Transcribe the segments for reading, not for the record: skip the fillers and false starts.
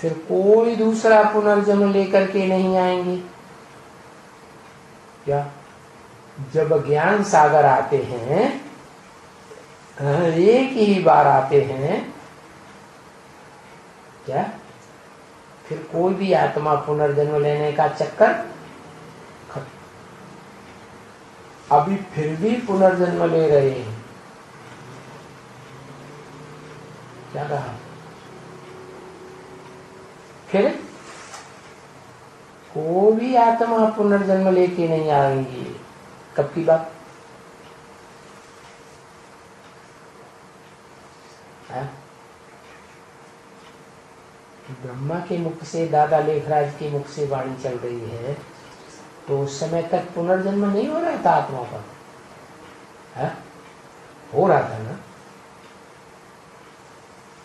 फिर कोई दूसरा पुनर्जन्म लेकर के नहीं आएंगे। क्या? जब ज्ञान सागर आते हैं, एक ही बार आते हैं, क्या फिर कोई भी आत्मा पुनर्जन्म लेने का चक्कर खत्म। अभी फिर भी पुनर्जन्म ले रहे हैं। क्या कहा? फिर कोई भी आत्मा पुनर्जन्म लेके नहीं आएंगी। कब की बात है? ब्रह्मा के मुख से, दादा लेखराज के मुख से वाणी चल रही है, तो उस समय तक पुनर्जन्म नहीं हो रहा था आत्मा का? है? हो रहा था ना?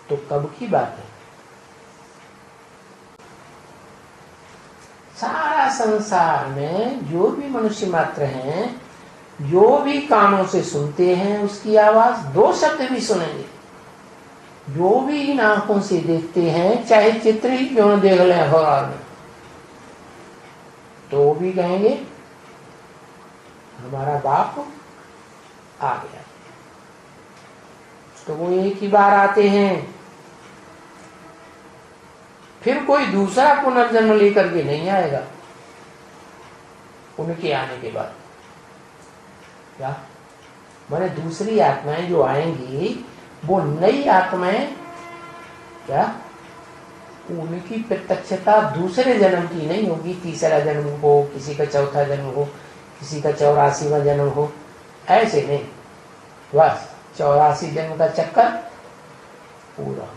तो कब की बात है? सारा संसार में जो भी मनुष्य मात्र हैं, जो भी कानों से सुनते हैं उसकी आवाज, दो शब्द भी सुनेंगे। जो भी इन आंखों से देखते हैं, चाहे चित्र ही क्यों न देख लें अखबार में, तो भी कहेंगे हमारा बाप आ गया। तो वो एक ही बार आते हैं, फिर कोई दूसरा पुनर्जन्म लेकर के नहीं आएगा उनके आने के बाद। क्या माने? दूसरी आत्माएं जो आएंगी वो नई आत्माएं, क्या उनकी प्रत्यक्षता दूसरे जन्म की नहीं होगी। तीसरा जन्म हो, किसी का चौथा जन्म हो, किसी का 84वां जन्म हो, ऐसे नहीं। बस 84 जन्म का चक्कर पूरा।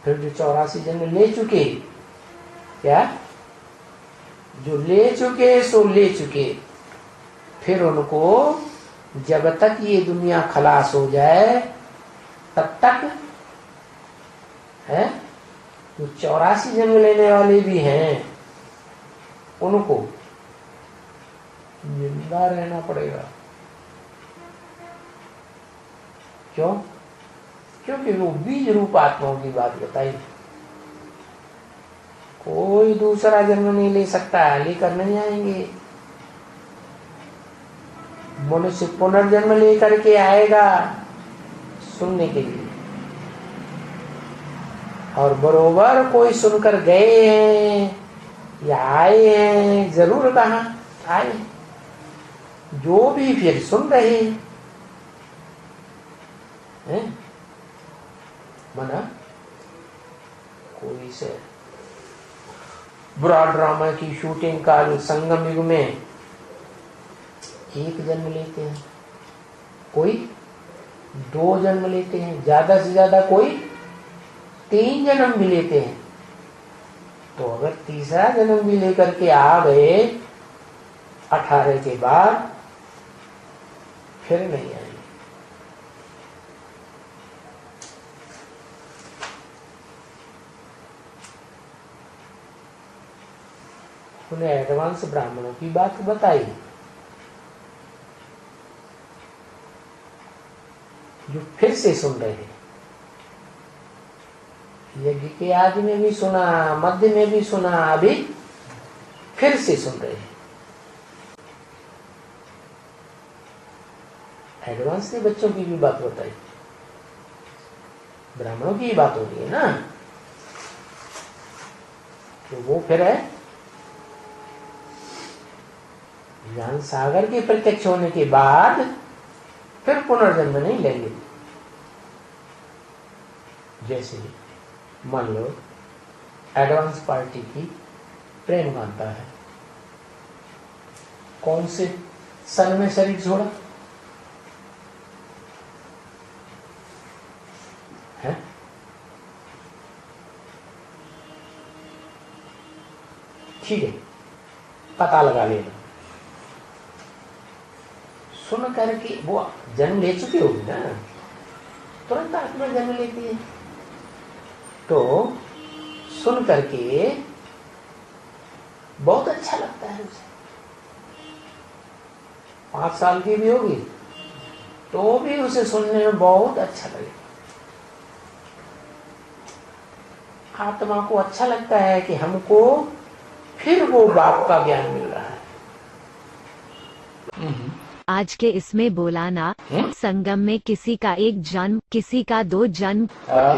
फिर जो 84 जन्म ले चुके, क्या जो ले चुके सो ले चुके, फिर उनको जब तक ये दुनिया खलास हो जाए तब तक है, जो 84 जन्म लेने वाले भी हैं उनको जिंदा रहना पड़ेगा। क्यों? क्योंकि वो बीज रूप आत्माओं की बात बताई। कोई दूसरा जन्म नहीं ले सकता, लेकर नहीं आएंगे। मनुष्य पुनर्जन्म लेकर के आएगा सुनने के लिए, और बरोबर कोई सुनकर गए हैं या आए हैं, जरूर कहा आए, जो भी फिर सुन रहे हैं। मना कोई से बुरा ड्रामा की शूटिंग काल संगम युग में एक जन्म लेते हैं, कोई 2 जन्म लेते हैं, ज्यादा से ज्यादा कोई 3 जन्म भी लेते हैं। तो अगर तीसरा जन्म भी लेकर के आ गए 18 के बाद, फिर नहीं आएंगे। उन्हें एडवांस ब्राह्मणों की बात बताई, जो फिर से सुन रहे हैं। यज्ञ के आदि में भी सुना, मध्य में भी सुना, अभी फिर से सुन रहे हैं। एडवांस ने बच्चों की भी बात बताई, ब्राह्मणों की ही बात हो रही है ना, तो वो फिर है ज्ञान सागर के प्रत्यक्ष होने के बाद फिर पुनर्जन्म नहीं लेंगे। जैसे मान लो एडवांस पार्टी की प्रेम गाथा है, कौन से सन में शरीर छोड़ा है? ठीक है, पता लगा लेना। सुन करके वो जन्म ले चुकी होगी ना, तुरंत आत्मा जन्म लेती है। तो सुन करके बहुत अच्छा लगता है उसे। 5 साल की भी होगी तो भी उसे सुनने में बहुत अच्छा लगेगा। आत्मा को अच्छा लगता है कि हमको फिर वो बाप का ज्ञान मिल रहा है। आज के इसमें बोला ना, संगम में किसी का एक जन्म, किसी का 2 जन्म,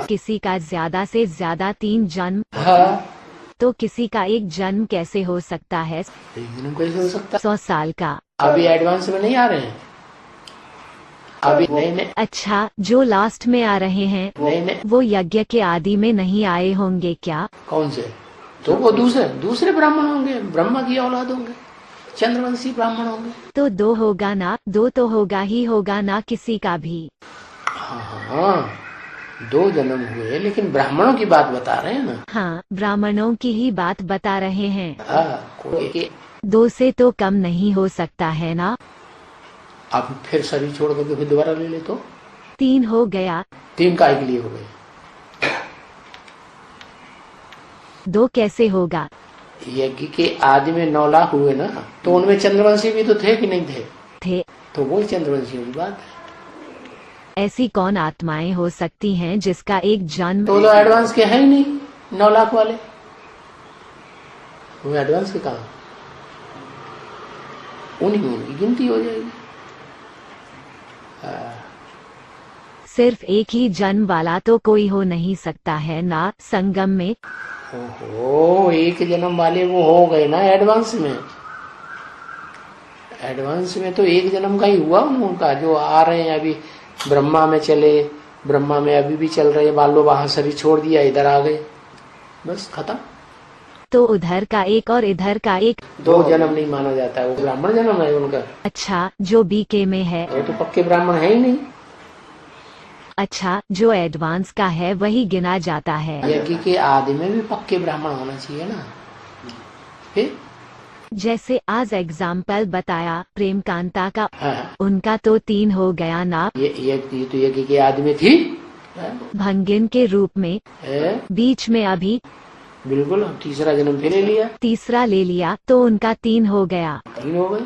किसी का ज्यादा से ज्यादा 3 जन्म, तो किसी का एक जन्म कैसे हो सकता है? कैसे हो सकता? 100 साल का। अभी एडवांस में नहीं आ रहे हैं, अभी नहीं। अच्छा, जो लास्ट में आ रहे हैं नहीं, वो यज्ञ के आदि में नहीं आए होंगे क्या? कौन से? तो वो दूसरे ब्राह्मण होंगे, ब्रह्मा की औलाद होंगे, चंद्रवंशी ब्राह्मण होंगे। तो 2 होगा ना, 2 तो होगा ही होगा ना किसी का भी। हाँ, 2 जन्म हुए, लेकिन ब्राह्मणों की बात बता रहे हैं ना। हाँ, ब्राह्मणों की ही बात बता रहे हैं। कोई 2 से तो कम नहीं हो सकता है ना? अब फिर शरीर छोड़ करके फिर दोबारा ले ले तो 3 हो गया। 3 काय के लिए हो गए? 2 कैसे होगा? यज्ञ के आदि में 9 लाख हुए ना, तो उनमें चंद्रवंशी भी तो थे कि नहीं थे? थे। तो वो चंद्रवंशियों की बात है। ऐसी कौन आत्माएं हो सकती हैं जिसका एक जन्म? तो एडवांस के है ही नहीं 9 लाख वाले, वो एडवांस के कहा? उनकी गिनती हो जाएगी। सिर्फ एक ही जन्म वाला तो कोई हो नहीं सकता है ना संगम में? ओहो, एक जन्म वाले वो हो गए ना एडवांस में। एडवांस में तो एक जन्म का ही हुआ उनका, जो आ रहे हैं अभी ब्रह्मा में चले, ब्रह्मा में अभी भी चल रहे हैं, मान लो वहां शरीर छोड़ दिया, इधर आ गए, बस खत्म। तो उधर का एक और इधर का एक 2 जन्म नहीं माना जाता है, वो ब्राह्मण जन्म है उनका। अच्छा, जो बीके में है वो तो पक्के ब्राह्मण है ही नहीं। अच्छा, जो एडवांस का है वही गिना जाता है। यज्ञ के आदि में भी पक्के ब्राह्मण होना चाहिए ना। फिर जैसे आज एग्जाम्पल बताया प्रेम कांता का, हाँ। उनका तो 3 हो गया ना। ये तो यज्ञ के आदि में थी, भंगिन के रूप में बीच में अभी बिल्कुल तीसरा जन्म फिर ले लिया, तीसरा ले लिया, तो उनका 3 हो गया। 3 हो गए।